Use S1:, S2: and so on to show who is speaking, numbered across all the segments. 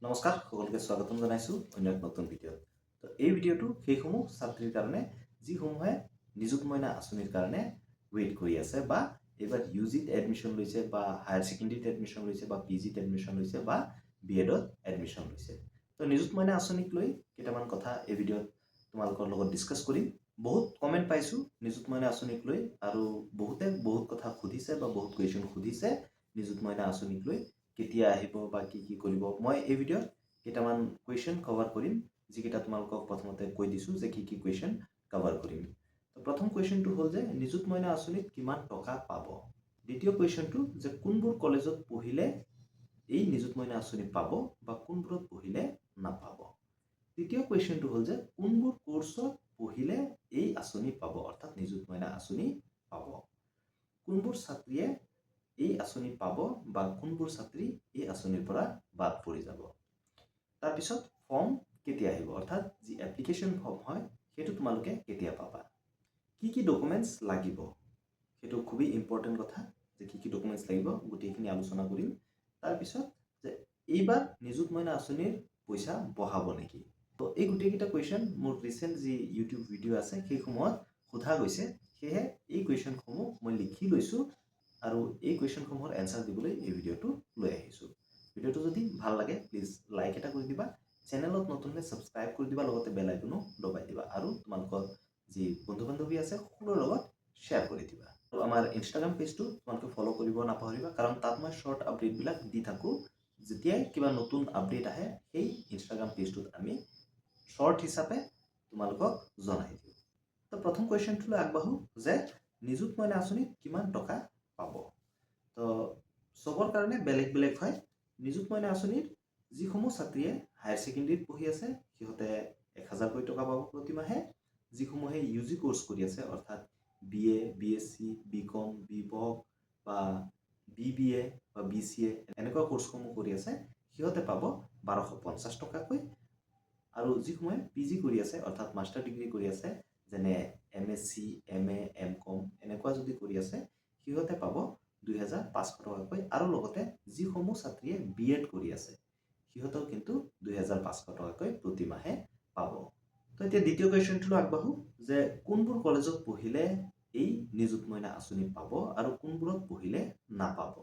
S1: নমস্কাৰ সকলোকে স্বাগতম জনাইছো অন্য এক নতুন ভিডিঅ'। তো এই ভিডিঅ'টো সেইসমূহ ছাত্ৰীৰ কাৰণে যিসমূহে নিযুত মইনা আঁচনিৰ কাৰণে ৱেইট কৰি আছে বা এইবাৰ ইউজিত এডমিশ্যন লৈছে বা হায়াৰ ছেকেণ্ডেৰীত এডমিশ্যন লৈছে বা পিজিত এডমিশ্যন লৈছে বা বিএডত এডমিশ্যন লৈছে। তো নিযুত মইনা আঁচনিক লৈ কেইটামান কথা এই ভিডিঅ'ত তোমালোকৰ লগত ডিছকাছ কৰিম। বহুত কমেণ্ট পাইছোঁ নিযুত মইনা আঁচনিক লৈ আৰু বহুতে বহুত কথা সুধিছে বা বহুত কুৱেশ্যন সুধিছে নিযুত মইনা আঁচনিক লৈ কেতিয়া আহিব বা কি কৰিব। মই এই ভিডিঅ'ত কেইটামান কুৱেশ্যন কভাৰ কৰিম যিকেইটা তোমালোকক প্ৰথমতে কৈ দিছোঁ যে কি কুৱেশ্যন কভাৰ কৰিম। তো প্ৰথম কুৱেশ্যনটো হ'ল যে নিযুত মইনা আঁচনিত কিমান টকা পাব। দ্বিতীয় কুৱেশ্যনটো যে কোনবোৰ কলেজত পঢ়িলে এই নিযুত মইনা আঁচনি পাব বা কোনবোৰত পঢ়িলে নাপাব। তৃতীয় কুৱেশ্যনটো হ'ল যে কোনবোৰ কোৰ্চত পঢ়িলে এই আঁচনি পাব অৰ্থাৎ নিযুত মইনা আঁচনি পাব। কোনবোৰ ছাত্ৰীয়ে এই আঁচনি পাব বা কোনবোৰ ছাত্ৰী এই আঁচনিৰ পৰা বাদ পৰি যাব। তাৰপিছত ফৰ্ম কেতিয়া আহিব অৰ্থাৎ যি এপ্লিকেশ্যন ফৰ্ম হয় সেইটো তোমালোকে কেতিয়া পাবা। কি ডকুমেণ্টছ লাগিব সেইটো খুবেই ইম্পৰ্টেণ্ট কথা যে কি ডকুমেণ্টছ লাগিব গোটেইখিনি আলোচনা কৰিম। তাৰপিছত যে এইবাৰ নিযুত মইনা আঁচনিৰ পইচা বঢ়াব নেকি। তো এই গোটেইকেইটা কুৱেশ্যন মোৰ ৰিচেণ্ট যি ইউটিউব ভিডিঅ' আছে সেইসমূহত সোধা গৈছে, সেয়েহে এই কুৱেশ্যনসমূহ মই লিখি লৈছোঁ আৰু এই কুৱেশ্যনসমূহৰ এনচাৰ দিবলৈ এই ভিডিঅ'টো লৈ আহিছোঁ। ভিডিঅ'টো যদি ভাল লাগে প্লিজ লাইক এটা কৰি দিবা, চেনেলত নতুন হ'লে ছাবস্ক্ৰাইব কৰি দিবা, লগতে বেল আইকনো দবাই দিবা আৰু তোমালোকৰ যি বন্ধু বান্ধৱী আছে সকলোৰ লগত শ্বেয়াৰ কৰি দিবা। আৰু আমাৰ ইনষ্টাগ্ৰাম পেজটো তোমালোকে ফ'ল' কৰিব নাপাহৰিবা, কাৰণ তাত মই শ্বৰ্ট আপডেটবিলাক দি থাকোঁ। যেতিয়াই কিবা নতুন আপডেট আহে সেই ইনষ্টাগ্ৰাম পেজটোত আমি শ্বৰ্ট হিচাপে তোমালোকক জনাই দিওঁ। তো প্ৰথম কুৱেশ্যনটোলৈ আগবাঢ়োঁ যে নিযুত মইনা আঁচনিত কিমান টকা পাব। তো চবৰ কাৰণে বেলেগ বেলেগ হয়। নিযুত মইনা আঁচনিৰ যিসমূহ ছাত্ৰীয়ে হায়াৰ ছেকেণ্ডেৰীত পঢ়ি আছে সিহঁতে 1000কৈ টকা পাব প্ৰতিমাহে। যিসমূহে ইউজি কোৰ্চ কৰি আছে অৰ্থাৎ BA, BSc, BCom, BVoc বা BBA বা BCA এনেকুৱা কোৰ্চসমূহ কৰি আছে সিহঁতে পাব 1250 টকাকৈ। আৰু যিসমূহে PG কৰি আছে অৰ্থাৎ মাষ্টাৰ ডিগ্ৰী কৰি আছে যেনে MSc, MA, MCom এনেকুৱা যদি কৰি আছে সিহঁতে পাব 2500 টকাকৈ। আৰু লগতে যিসমূহ ছাত্ৰীয়ে BEd কৰি আছে সিহঁতেও কিন্তু 2500 টকাকৈ প্ৰতিমাহে পাব। তো এতিয়া দ্বিতীয় কুৱেশ্যনটোলৈ আগবাঢ়োঁ যে কোনবোৰ কলেজত পঢ়িলে এই নিযুত মইনা আঁচনি পাব আৰু কোনবোৰত পঢ়িলে নাপাব।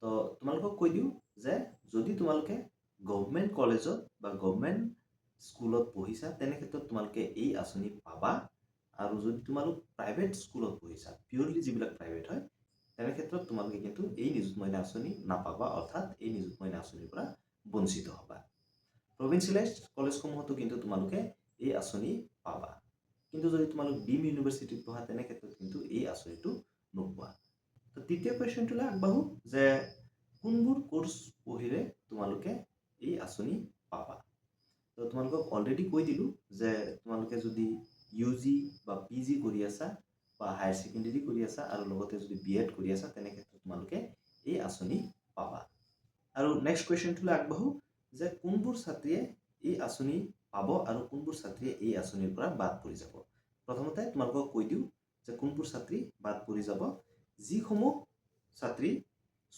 S1: তো তোমালোকক কৈ দিওঁ যে যদি তোমালোকে গভৰ্ণমেণ্ট কলেজত বা গভৰ্ণমেণ্ট স্কুলত পঢ়িছা তেনে ক্ষেত্ৰত তোমালোকে এই আঁচনি পাবা। আৰু যদি তোমালোক প্ৰাইভেট স্কুলত পঢ়িছা পিয়ৰলি যিবিলাক প্ৰাইভেট হয় তেনে ক্ষেত্ৰত তোমালোকে কিন্তু এই নিযুত মইনা আঁচনি নাপাবা অৰ্থাৎ এই নিযুত মইনা আঁচনিৰ পৰা বঞ্চিত হ'বা। প্ৰভিঞ্চিয়েলাইজড কলেজসমূহতো কিন্তু তোমালোকে এই আঁচনি পাবা, কিন্তু যদি তোমালোক ডিম ইউনিভাৰ্চিটিত পঢ়া তেনে ক্ষেত্ৰত কিন্তু এই আঁচনিটো নোপোৱা। তো তৃতীয় কুৱেশ্যনটোলৈ আগবাঢ়োঁ যে কোনবোৰ কোৰ্চ পঢ়িলে তোমালোকে এই আঁচনি পাবা। তো তোমালোকক অলৰেডি কৈ দিলোঁ যে তোমালোকে যদি UG বা PG কৰি আছা বা হায়াৰ ছেকেণ্ডেৰী কৰি আছা আৰু লগতে যদি BEd কৰি আছা তেনে ক্ষেত্ৰত তোমালোকে এই আঁচনি পাবা। আৰু নেক্সট কুৱেশ্যনটোলৈ আগবাঢ়োঁ যে কোনবোৰ ছাত্ৰীয়ে এই আঁচনি পাব আৰু কোনবোৰ ছাত্ৰীয়ে এই আঁচনিৰ পৰা বাদ পৰি যাব। প্ৰথমতে তোমালোকক কৈ দিওঁ যে কোনবোৰ ছাত্ৰী বাদ পৰি যাব। যিসমূহ ছাত্ৰী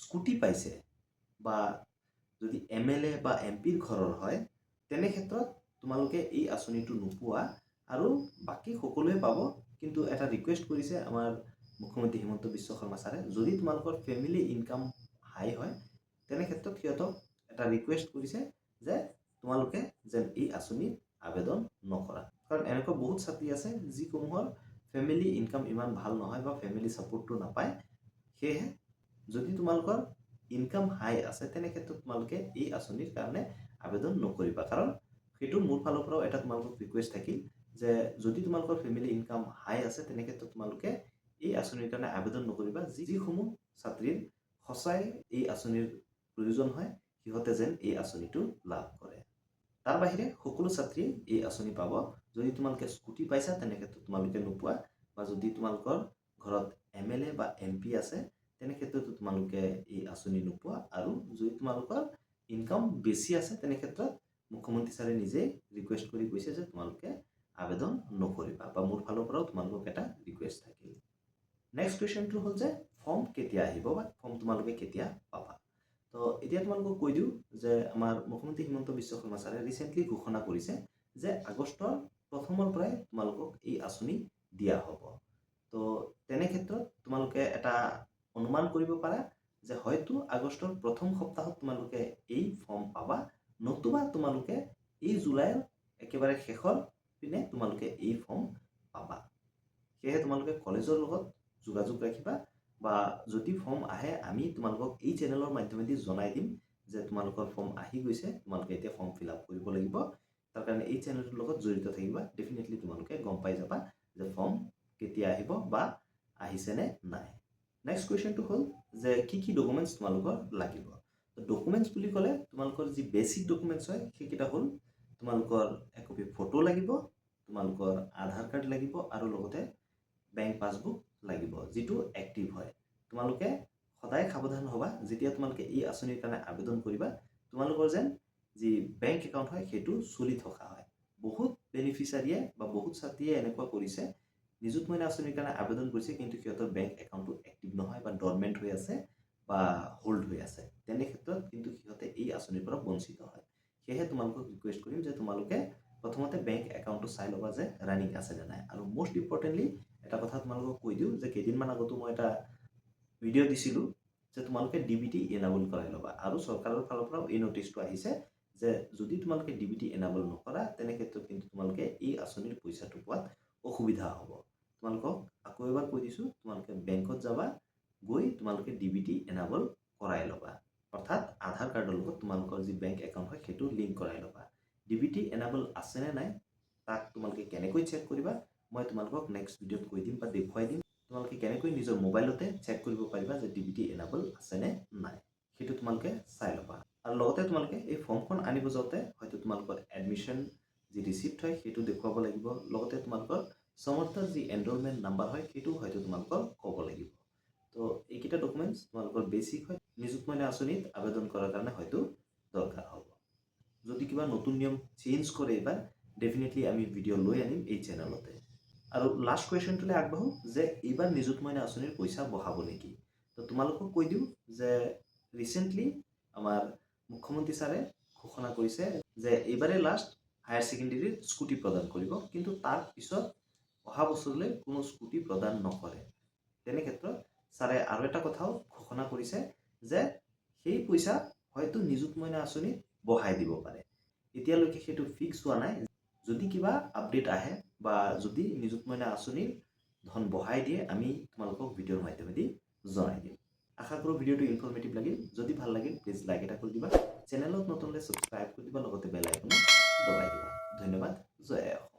S1: স্কুটি পাইছে বা যদি MLA বা MPৰ ঘৰৰ হয় তেনে ক্ষেত্ৰত তোমালোকে এই আঁচনিটো নোপোৱা আৰু বাকী সকলোৱে পাব। কিন্তু এটা ৰিকুৱেষ্ট কৰিছে আমাৰ মুখ্যমন্ত্ৰী হিমন্ত বিশ্ব শৰ্মা ছাৰে, যদি তোমালোকৰ ফেমিলি ইনকাম হাই হয় তেনে ক্ষেত্ৰত সিহঁতক এটা ৰিকুৱেষ্ট কৰিছে যে তোমালোকে যেন এই আঁচনিত আবেদন নকৰা। কাৰণ এনেকুৱা বহুত ছাত্ৰী আছে যিসমূহৰ ফেমিলি ইনকাম ইমান ভাল নহয় বা ফেমিলি ছাপোৰ্টটো নাপায়। সেয়েহে যদি তোমালোকৰ ইনকাম হাই আছে তেনে ক্ষেত্ৰত তোমালোকে এই আঁচনিৰ কাৰণে আবেদন নকৰিবা, কাৰণ সেইটো মোৰ ফালৰ পৰাও এটা তোমালোকক ৰিকুৱেষ্ট থাকিল যে যদি তোমালোকৰ ফেমিলি ইনকাম হাই আছে তেনে ক্ষেত্ৰত তোমালোকে এই আঁচনিৰ কাৰণে আবেদন নকৰিবা। যিসমূহ ছাত্ৰীৰ সঁচাই এই আঁচনিৰ প্ৰয়োজন হয় সিহঁতে যেন এই আঁচনিটো লাভ কৰে। তাৰ বাহিৰে সকলো ছাত্ৰীয়ে এই আঁচনি পাব। যদি তোমালোকে স্কুটি পাইছা তেনে ক্ষেত্ৰত তোমালোকে নোপোৱা, বা যদি তোমালোকৰ ঘৰত MLA বা MP আছে তেনে ক্ষেত্ৰতো তোমালোকে এই আঁচনি নোপোৱা। আৰু যদি তোমালোকৰ ইনকাম বেছি আছে তেনে ক্ষেত্ৰত মুখ্যমন্ত্ৰী ছাৰে নিজেই ৰিকুৱেষ্ট কৰি কৈছে যে তোমালোকে আবেদন নকৰিবা, বা মোৰ ফালৰ পৰাও তোমালোকক এটা ৰিকুৱেষ্ট থাকিল। নেক্সট কুৱেশ্যনটো হ'ল যে ফৰ্ম কেতিয়া আহিব বা ফৰ্ম তোমালোকে কেতিয়া পাবা। তো এতিয়া তোমালোকক কৈ দিওঁ যে আমাৰ মুখ্যমন্ত্ৰী হিমন্ত বিশ্ব শৰ্মা ছাৰে ৰিচেণ্টলি ঘোষণা কৰিছে যে আগষ্টৰ প্ৰথমৰ পৰাই তোমালোকক এই আঁচনি দিয়া হ'ব। তো তেনে ক্ষেত্ৰত তোমালোকে এটা অনুমান কৰিব পাৰা যে হয়তো আগষ্টৰ প্ৰথম সপ্তাহত তোমালোকে এই ফৰ্ম পাবা, নতুবা তোমালোকে এই জুলাইৰ একেবাৰে শেষৰ পিনে তোমালোকে এই ফৰ্ম পাবা। সেয়েহে তোমালোকে কলেজৰ লগত যোগাযোগ ৰাখিবা, বা যদি ফৰ্ম আহে আমি তোমালোকক এই চেনেলৰ মাধ্যমেদি জনাই দিম যে তোমালোকৰ ফৰ্ম আহি গৈছে, তোমালোকে এতিয়া ফৰ্ম ফিল আপ কৰিব লাগিব। তাৰ কাৰণে এই চেনেলটোৰ লগত জড়িত থাকিবা, ডেফিনেটলি তোমালোকে গম পাই যাবা যে ফৰ্ম কেতিয়া আহিব বা আহিছে নে নাই। নেক্সট কুৱেশ্যনটো হ'ল যে কি ডকুমেণ্টছ তোমালোকৰ লাগিব। তো ডকুমেণ্টছ বুলি ক'লে তোমালোকৰ যি বেছিক ডকুমেণ্টছ হয় সেইকেইটা হ'ল তোমালোকৰ একপি ফটো লাগিব, তোমালোকৰ আধাৰ কাৰ্ড লাগিব, আৰু লগতে বেংক পাছবুক লাগিব যিটো এক্টিভ হয়। তোমালোকে সদায় সাৱধান হ'বা যেতিয়া তোমালোকে এই আঁচনিৰ কাৰণে আবেদন কৰিবা, তোমালোকৰ যেন যি বেংক একাউণ্ট হয় সেইটো চলি থকা হয়। বহুত বেনিফিচিয়াৰীয়ে বা বহুত ছাত্ৰীয়ে এনেকুৱা কৰিছে, নিযুত মইনা আঁচনিৰ কাৰণে আবেদন কৰিছে কিন্তু সিহঁতৰ বেংক একাউণ্টটো এক্টিভ নহয় বা ডৰমেণ্ট হৈ আছে বা হোল্ড হৈ আছে। তেনে ক্ষেত্ৰত কিন্তু সিহঁতে এই আঁচনিৰ পৰা বঞ্চিত হয়। সেয়েহে তোমালোকক ৰিকুৱেষ্ট কৰিম যে তোমালোকে প্ৰথমতে বেংক একাউণ্টটো চাই ল'বা যে ৰানিং আছে নে নাই। আৰু মষ্ট ইম্পৰ্টেণ্টলি এটা কথা তোমালোকক কৈ দিওঁ যে কেইদিনমান আগতো মই এটা ভিডিঅ' দিছিলোঁ যে তোমালোকে DBT এনাবল কৰাই ল'বা। আৰু চৰকাৰৰ ফালৰ পৰাও এই নটিচটো আহিছে যে যদি তোমালোকে DBT এনাবল নকৰা তেনে ক্ষেত্ৰত কিন্তু তোমালোকে এই আঁচনিৰ পইচাটো পোৱাত অসুবিধা হ'ব। তোমালোকক আকৌ এবাৰ কৈ দিছোঁ, তোমালোকে বেংকত যাবা, গৈ তোমালোকে DBT এনাবল কৰাই ল'বা। অৰ্থাৎ আধাৰ কাৰ্ডৰ লগত তোমালোকৰ যি বেংক একাউণ্ট হয় সেইটো লিংক কৰাই ল'বা। DBT এনাবল আছে নে নাই তাক তোমালোকে কেনেকৈ চেক কৰিবা মই তোমালোকক নেক্সট ভিডিঅ'ত কৈ দিম বা দেখুৱাই দিম। তোমালোকে কেনেকৈ নিজৰ মোবাইলতে চেক কৰিব পাৰিবা যে DBT এনাবল আছে নে নাই, সেইটো তোমালোকে চাই ল'বা। আৰু লগতে তোমালোকে এই ফৰ্মখন আনিব যাওঁতে হয়তো তোমালোকৰ এডমিশ্যন যি ৰিচিপ্ট হয় সেইটো দেখুৱাব লাগিব, লগতে তোমালোকৰ সমৰ্থৰ যি এনৰলমেণ্ট নাম্বাৰ হয় সেইটো হয়তো তোমালোকৰ ক'ব লাগিব। তো এইকেইটা ডকুমেণ্টছ তোমালোকৰ বেছিক হয়, নিযুত মইনা আঁচনিত আবেদন কৰাৰ কাৰণে হয়তো দৰকাৰ হ'ব। যদি কিবা নতুন নিয়ম চেঞ্জ কৰে এইবাৰ, ডেফিনেটলি আমি ভিডিঅ' লৈ আনিম এই চেনেলতে। আৰু লাষ্ট কুৱেশ্যনটোলৈ আগবাঢ়োঁ যে এইবাৰ নিযুত মইনা আঁচনিৰ পইচা বঢ়াব নেকি। তো তোমালোকক কৈ দিওঁ যে ৰিচেণ্টলি আমাৰ মুখ্যমন্ত্ৰী ছাৰে ঘোষণা কৰিছে যে এইবাৰে লাষ্ট হায়াৰ ছেকেণ্ডেৰীৰ স্কুটি প্ৰদান কৰিব, কিন্তু তাৰ পিছত অহা বছৰলৈ কোনো স্কুটি প্ৰদান নকৰে। তেনে ক্ষেত্ৰত ছাৰে আৰু এটা কথাও ঘোষণা কৰিছে যে সেই পইচা হয়তো নিযুত মইনা আঁচনিত বঢ়াই দিব পাৰে। এতিয়ালৈকে সেইটো ফিক্স হোৱা নাই। যদি কিবা আপডেট আহে বা যদি নিযুত মইনা আঁচনিৰ ধন বঢ়াই দিয়ে আমি তোমালোকক ভিডিঅ'ৰ মাধ্যমেদি জনাই দিম। আশা কৰোঁ ভিডিঅ'টো ইনফৰ্মেটিভ লাগিল। যদি ভাল লাগিল প্লিজ লাইক এটা কৰি দিবা, চেনেলত নতুন হ'লে ছাবস্ক্ৰাইব কৰি দিবা, লগতে বেল আইকনো দবাই দিবা। ধন্যবাদ। জয় অসম।